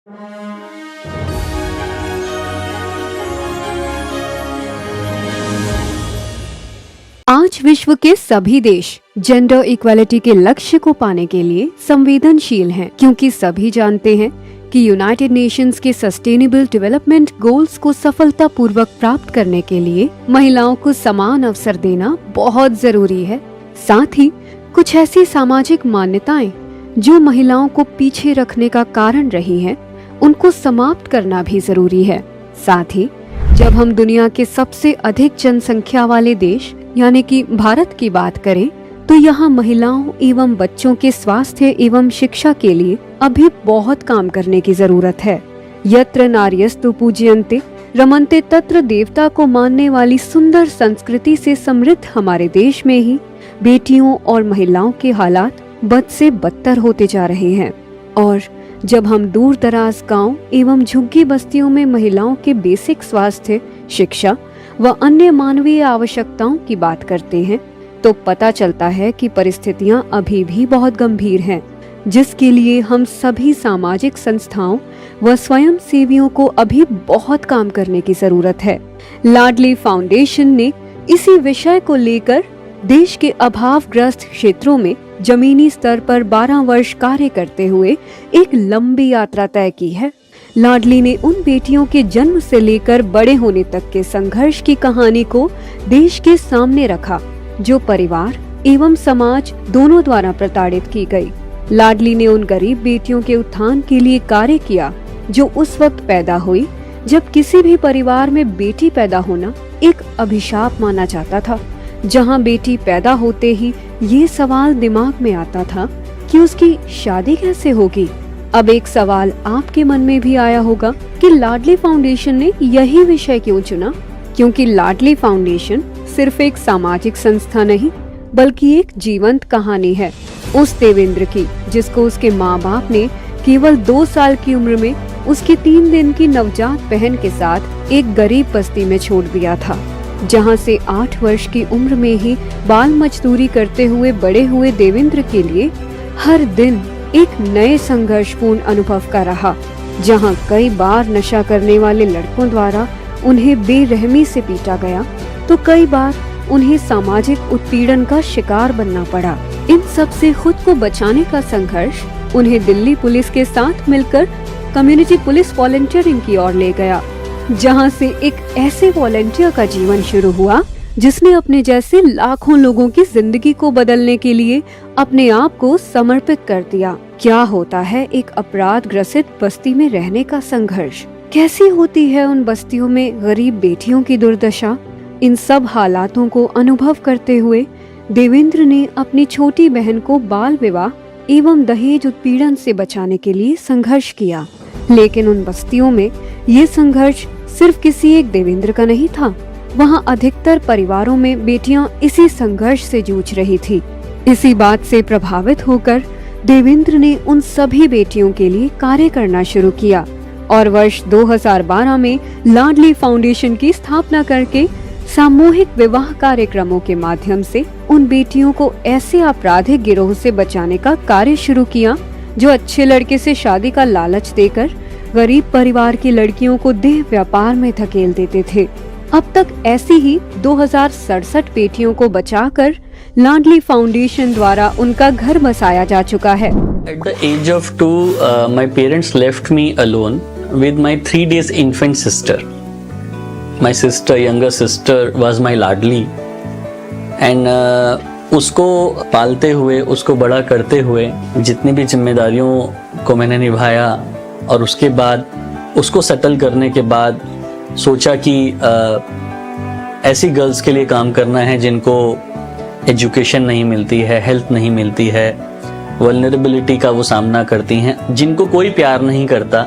आज विश्व के सभी देश जेंडर इक्वालिटी के लक्ष्य को पाने के लिए संवेदनशील हैं, क्योंकि सभी जानते हैं कि यूनाइटेड नेशंस के सस्टेनेबल डेवलपमेंट गोल्स को सफलतापूर्वक प्राप्त करने के लिए महिलाओं को समान अवसर देना बहुत जरूरी है। साथ ही कुछ ऐसी सामाजिक मान्यताएं जो महिलाओं को पीछे रखने का कारण रही हैं, उनको समाप्त करना भी जरूरी है। साथ ही जब हम दुनिया के सबसे अधिक जनसंख्या वाले देश यानी कि भारत की बात करें, तो यहाँ महिलाओं एवं बच्चों के स्वास्थ्य एवं शिक्षा के लिए अभी बहुत काम करने की जरूरत है। यत्र नार्यस्तु पूज्यन्ते रमन्ते तत्र देवता को मानने वाली सुंदर संस्कृति से समृद्ध हमारे देश में ही बेटियों और महिलाओं के हालात बद से बदतर होते जा रहे हैं। और जब हम दूर दराज गाँव एवं झुग्गी बस्तियों में महिलाओं के बेसिक स्वास्थ्य, शिक्षा व अन्य मानवीय आवश्यकताओं की बात करते हैं, तो पता चलता है कि परिस्थितियां अभी भी बहुत गंभीर हैं, जिसके लिए हम सभी सामाजिक संस्थाओं व स्वयं सेवियों को अभी बहुत काम करने की जरूरत है। लाडली फाउंडेशन ने इसी विषय को लेकर देश के अभावग्रस्त क्षेत्रों में जमीनी स्तर पर 12 वर्ष कार्य करते हुए एक लंबी यात्रा तय की है। लाडली ने उन बेटियों के जन्म से लेकर बड़े होने तक के संघर्ष की कहानी को देश के सामने रखा, जो परिवार एवं समाज दोनों द्वारा प्रताड़ित की गई। लाडली ने उन गरीब बेटियों के उत्थान के लिए कार्य किया जो उस वक्त पैदा हुई जब किसी भी परिवार में बेटी पैदा होना एक अभिशाप माना जाता था, जहां बेटी पैदा होते ही ये सवाल दिमाग में आता था कि उसकी शादी कैसे होगी। अब एक सवाल आपके मन में भी आया होगा कि लाडली फाउंडेशन ने यही विषय क्यों चुना, क्योंकि लाडली फाउंडेशन सिर्फ एक सामाजिक संस्था नहीं बल्कि एक जीवंत कहानी है उस देवेंद्र की, जिसको उसके माँ बाप ने केवल 2 साल की उम्र में उसकी 3 दिन की नवजात बहन के साथ एक गरीब बस्ती में छोड़ दिया था, जहाँ से 8 वर्ष की उम्र में ही बाल मजदूरी करते हुए बड़े हुए देवेंद्र के लिए हर दिन एक नए संघर्षपूर्ण अनुभव का रहा, जहां कई बार नशा करने वाले लड़कों द्वारा उन्हें बेरहमी से पीटा गया, तो कई बार उन्हें सामाजिक उत्पीड़न का शिकार बनना पड़ा। इन सब से खुद को बचाने का संघर्ष उन्हें दिल्ली पुलिस के साथ मिलकर कम्युनिटी पुलिस वॉलंटियरिंग की ओर ले गया, जहां से एक ऐसे वॉलंटियर का जीवन शुरू हुआ जिसने अपने जैसे लाखों लोगों की जिंदगी को बदलने के लिए अपने आप को समर्पित कर दिया। क्या होता है एक अपराध ग्रसित बस्ती में रहने का संघर्ष, कैसी होती है उन बस्तियों में गरीब बेटियों की दुर्दशा। इन सब हालातों को अनुभव करते हुए देवेंद्र ने अपनी छोटी बहन को बाल विवाह एवं दहेज उत्पीड़न से बचाने के लिए संघर्ष किया। लेकिन उन बस्तियों में ये संघर्ष सिर्फ किसी एक देवेंद्र का नहीं था, वहाँ अधिकतर परिवारों में बेटियां इसी संघर्ष से जूझ रही थी। इसी बात से प्रभावित होकर देवेंद्र ने उन सभी बेटियों के लिए कार्य करना शुरू किया और वर्ष 2012 में लाडली फाउंडेशन की स्थापना करके सामूहिक विवाह कार्यक्रमों के माध्यम से उन बेटियों को ऐसे आपराधिक गिरोह से बचाने का कार्य शुरू किया जो अच्छे लड़के से शादी का लालच देकर गरीब परिवार की लड़कियों को देह व्यापार में धकेल देते थे। अब तक ऐसी ही 2067 बेटियों को बचाकर लाडली फाउंडेशन द्वारा उनका घर बसाया जा चुका है। At the age of 2, my parents left me alone with my 3 days infant sister. My sister, younger sister, was my Ladli and उसको पालते हुए, उसको बड़ा करते हुए जितनी भी जिम्मेदारियों को मैंने निभाया और उसके बाद उसको सेटल करने के बाद सोचा कि ऐसी गर्ल्स के लिए काम करना है जिनको एजुकेशन नहीं मिलती है, हेल्थ नहीं मिलती है, वल्नरेबिलिटी का वो सामना करती हैं, जिनको कोई प्यार नहीं करता,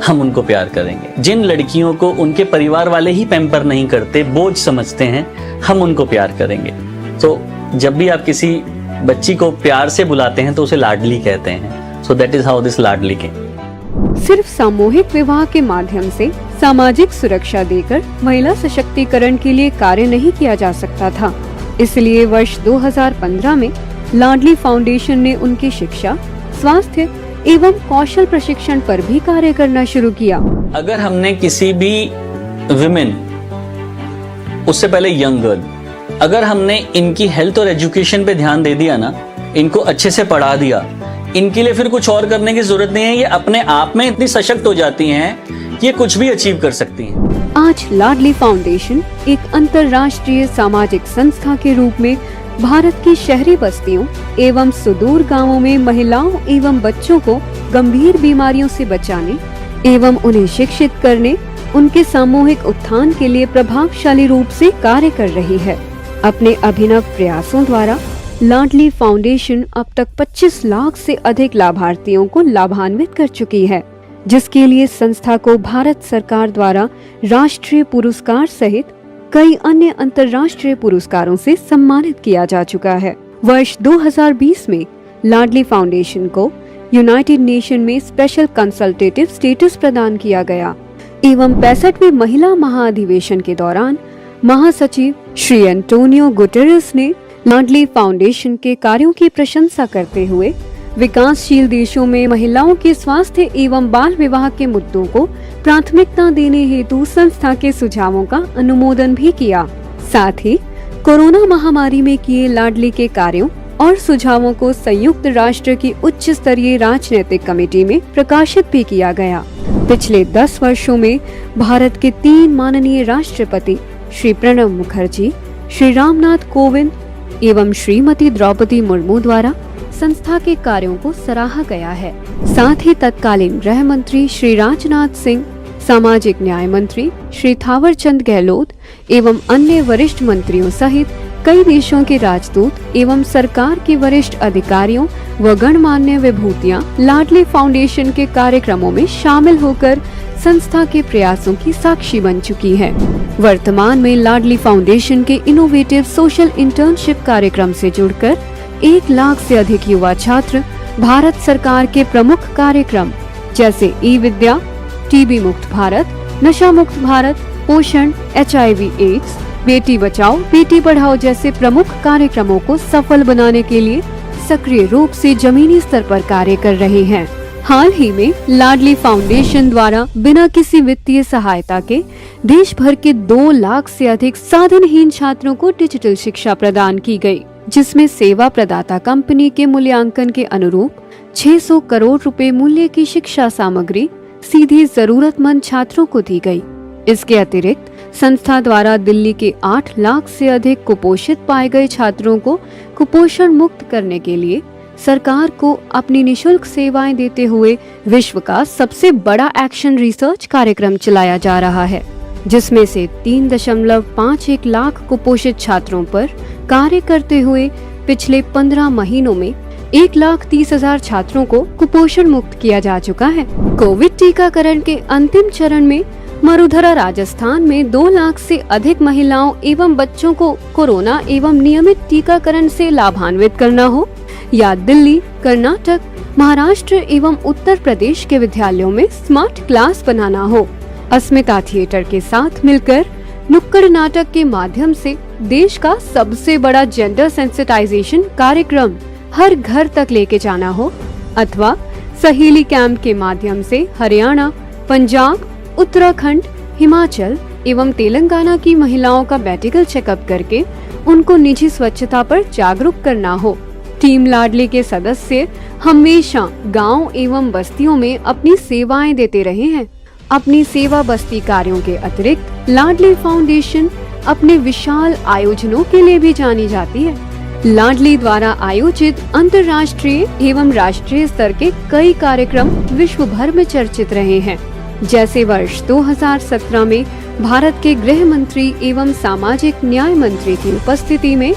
हम उनको प्यार करेंगे। जिन लड़कियों को उनके परिवार वाले ही पैम्पर नहीं करते, बोझ समझते हैं, हम उनको प्यार करेंगे। तो जब भी आप किसी बच्ची को प्यार से बुलाते हैं तो उसे लाडली कहते हैं। So that is how this Ladli came. सिर्फ सामूहिक विवाह के माध्यम से सामाजिक सुरक्षा देकर महिला सशक्तिकरण के लिए कार्य नहीं किया जा सकता था। इसलिए वर्ष 2015 में लाडली फाउंडेशन ने उनकी शिक्षा, स्वास्थ्य एवं कौशल प्रशिक्षण पर भी कार्य करना शुरू किया। अगर हमने किसी भी विमेन, उससे पहले यंग गर्ल, अगर हमने इनकी हेल्थ और एजुकेशन पे ध्यान दे दिया ना, इनको अच्छे से पढ़ा दिया, इनके लिए फिर कुछ और करने की जरूरत नहीं है। ये अपने आप में इतनी सशक्त हो जाती हैं कि ये कुछ भी अचीव कर सकती हैं। आज लाडली फाउंडेशन एक अंतर्राष्ट्रीय सामाजिक संस्था के रूप में भारत की शहरी बस्तियों एवं सुदूर गांवों में महिलाओं एवं बच्चों को गंभीर बीमारियों से बचाने एवं उन्हें शिक्षित करने, उनके सामूहिक उत्थान के लिए प्रभावशाली रूप से कार्य कर रही है। अपने अभिनव प्रयासों द्वारा लाडली फाउंडेशन अब तक 25 लाख से अधिक लाभार्थियों को लाभान्वित कर चुकी है, जिसके लिए संस्था को भारत सरकार द्वारा राष्ट्रीय पुरस्कार सहित कई अन्य अंतर्राष्ट्रीय पुरस्कारों से सम्मानित किया जा चुका है। वर्ष 2020 में लाडली फाउंडेशन को यूनाइटेड नेशन में स्पेशल कंसल्टेटिव स्टेटस प्रदान किया गया एवं 65वें महिला महाअधिवेशन के दौरान महासचिव श्री एंटोनियो गुटेरेस ने लाडली फाउंडेशन के कार्यों की प्रशंसा करते हुए विकासशील देशों में महिलाओं के स्वास्थ्य एवं बाल विवाह के मुद्दों को प्राथमिकता देने हेतु संस्था के सुझावों का अनुमोदन भी किया। साथ ही कोरोना महामारी में किए लाडली के कार्यों और सुझावों को संयुक्त राष्ट्र की उच्च स्तरीय राजनीतिक कमेटी में प्रकाशित भी किया गया। पिछले 10 वर्षों में भारत के 3 माननीय राष्ट्रपति श्री प्रणब मुखर्जी, श्री रामनाथ कोविंद एवं श्रीमती द्रौपदी मुर्मू द्वारा संस्था के कार्यों को सराहा गया है। साथ ही तत्कालीन गृह मंत्री श्री राजनाथ सिंह, सामाजिक न्याय मंत्री श्री थावरचंद गहलोत एवं अन्य वरिष्ठ मंत्रियों सहित कई देशों के राजदूत एवं सरकार के वरिष्ठ अधिकारियों व गणमान्य विभूतियां लाडली फाउंडेशन के कार्यक्रमों में शामिल होकर संस्था के प्रयासों की साक्षी बन चुकी है। वर्तमान में लाडली फाउंडेशन के इनोवेटिव सोशल इंटर्नशिप कार्यक्रम से जुड़कर 1 लाख से अधिक युवा छात्र भारत सरकार के प्रमुख कार्यक्रम जैसे ई-विद्या, टीबी मुक्त भारत, नशा मुक्त भारत, पोषण, HIV/AIDS, बेटी बचाओ बेटी पढ़ाओ जैसे प्रमुख कार्यक्रमों को सफल बनाने के लिए सक्रिय रूप से जमीनी स्तर पर कार्य कर रहे हैं। हाल ही में लाडली फाउंडेशन द्वारा बिना किसी वित्तीय सहायता के देश भर के 2 लाख से अधिक साधनहीन छात्रों को डिजिटल शिक्षा प्रदान की गई, जिसमें सेवा प्रदाता कंपनी के मूल्यांकन के अनुरूप 600 करोड़ रुपए मूल्य की शिक्षा सामग्री सीधे जरूरतमंद छात्रों को दी गई। इसके अतिरिक्त संस्था द्वारा दिल्ली के 8 लाख से अधिक कुपोषित पाए गए छात्रों को कुपोषण मुक्त करने के लिए सरकार को अपनी निशुल्क सेवाएं देते हुए विश्व का सबसे बड़ा एक्शन रिसर्च कार्यक्रम चलाया जा रहा है, जिसमें से 3.51 लाख कुपोषित छात्रों पर कार्य करते हुए पिछले 15 महीनों में 1,30,000 छात्रों को कुपोषण मुक्त किया जा चुका है। कोविड टीकाकरण के अंतिम चरण में मरुधरा राजस्थान में 2 लाख से अधिक महिलाओं एवं बच्चों को कोरोना एवं नियमित टीकाकरण से लाभान्वित करना हो, या दिल्ली, कर्नाटक, महाराष्ट्र एवं उत्तर प्रदेश के विद्यालयों में स्मार्ट क्लास बनाना हो, अस्मिता थिएटर के साथ मिलकर नुक्कड़ नाटक के माध्यम से देश का सबसे बड़ा जेंडर सेंसिटाइजेशन कार्यक्रम हर घर तक लेके जाना हो, अथवा सहेली कैंप के माध्यम से हरियाणा, पंजाब, उत्तराखंड, हिमाचल एवं तेलंगाना की महिलाओं का मेडिकल चेकअप करके उनको निजी स्वच्छता पर जागरूक करना हो। टीम लाडली के सदस्य हमेशा गांव एवं बस्तियों में अपनी सेवाएं देते रहे हैं। अपनी सेवा बस्ती कार्यों के अतिरिक्त लाडली फाउंडेशन अपने विशाल आयोजनों के लिए भी जानी जाती है। लाडली द्वारा आयोजित अंतर्राष्ट्रीय एवं राष्ट्रीय स्तर के कई कार्यक्रम विश्व भर में चर्चित रहे हैं, जैसे वर्ष 2017 में भारत के गृह मंत्री एवं सामाजिक न्याय मंत्री की उपस्थिति में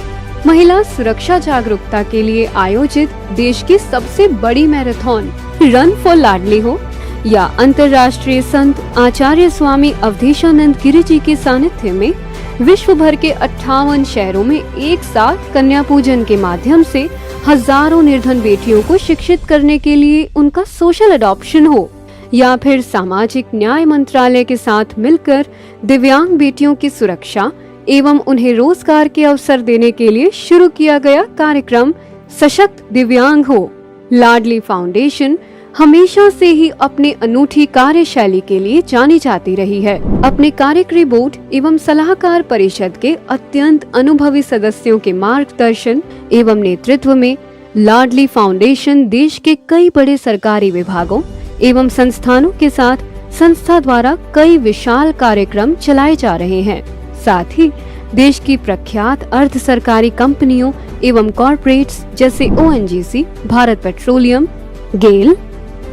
महिला सुरक्षा जागरूकता के लिए आयोजित देश की सबसे बड़ी मैराथन रन फॉर लाडली हो, या अंतर्राष्ट्रीय संत आचार्य स्वामी अवधेशानंद गिरी जी के सानिध्य में विश्व भर के 58 शहरों में एक साथ कन्या पूजन के माध्यम से हजारों निर्धन बेटियों को शिक्षित करने के लिए उनका सोशल अडॉप्शन हो, या फिर सामाजिक न्याय मंत्रालय के साथ मिलकर दिव्यांग बेटियों की सुरक्षा एवं उन्हें रोजगार के अवसर देने के लिए शुरू किया गया कार्यक्रम सशक्त दिव्यांग हो। लाडली फाउंडेशन हमेशा से ही अपने अनूठी कार्यशैली के लिए जानी जाती रही है। अपने कार्यकारी बोर्ड एवं सलाहकार परिषद के अत्यंत अनुभवी सदस्यों के मार्गदर्शन एवं नेतृत्व में लाडली फाउंडेशन देश के कई बड़े सरकारी विभागों एवं संस्थानों के साथ संस्था द्वारा कई विशाल कार्यक्रम चलाए जा रहे हैं। साथ ही देश की प्रख्यात अर्ध सरकारी कंपनियों एवं कॉर्पोरेट्स जैसे ONGC, भारत पेट्रोलियम, गेल,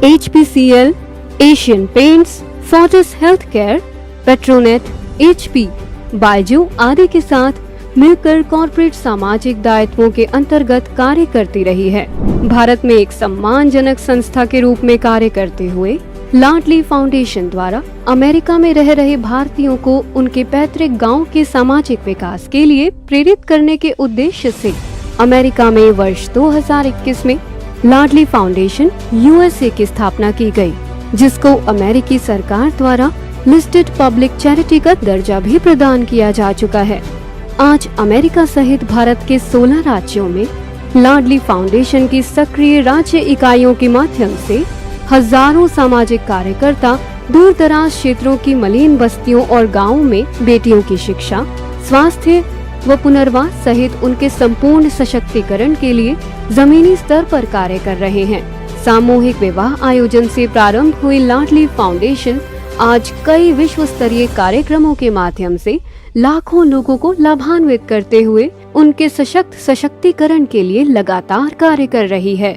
HPCL, Asian paints, Fortis healthcare, Petronet, HP, Byju आदि के साथ मिलकर कॉर्पोरेट सामाजिक दायित्वों के अंतर्गत कार्य करती रही है। भारत में एक सम्मानजनक संस्था के रूप में कार्य करते हुए लाडली फाउंडेशन द्वारा अमेरिका में रह रहे भारतीयों को उनके पैतृक गांव के सामाजिक विकास के लिए प्रेरित करने के उद्देश्य से अमेरिका में वर्ष 2021 में लाडली फाउंडेशन USA की स्थापना की गई, जिसको अमेरिकी सरकार द्वारा लिस्टेड पब्लिक चैरिटी का दर्जा भी प्रदान किया जा चुका है। आज अमेरिका सहित भारत के 16 राज्यों में लाडली फाउंडेशन की सक्रिय राज्य इकाइयों के माध्यम से हजारों सामाजिक कार्यकर्ता दूर दराज क्षेत्रों की मलिन बस्तियों और गांवों में बेटियों की शिक्षा, स्वास्थ्य व पुनर्वास सहित उनके संपूर्ण सशक्तिकरण के लिए जमीनी स्तर पर कार्य कर रहे हैं। सामूहिक विवाह आयोजन से प्रारंभ हुई लाडली फाउंडेशन आज कई विश्व स्तरीय कार्यक्रमों के माध्यम से लाखों लोगों को लाभान्वित करते हुए उनके सशक्तिकरण के लिए लगातार कार्य कर रही है।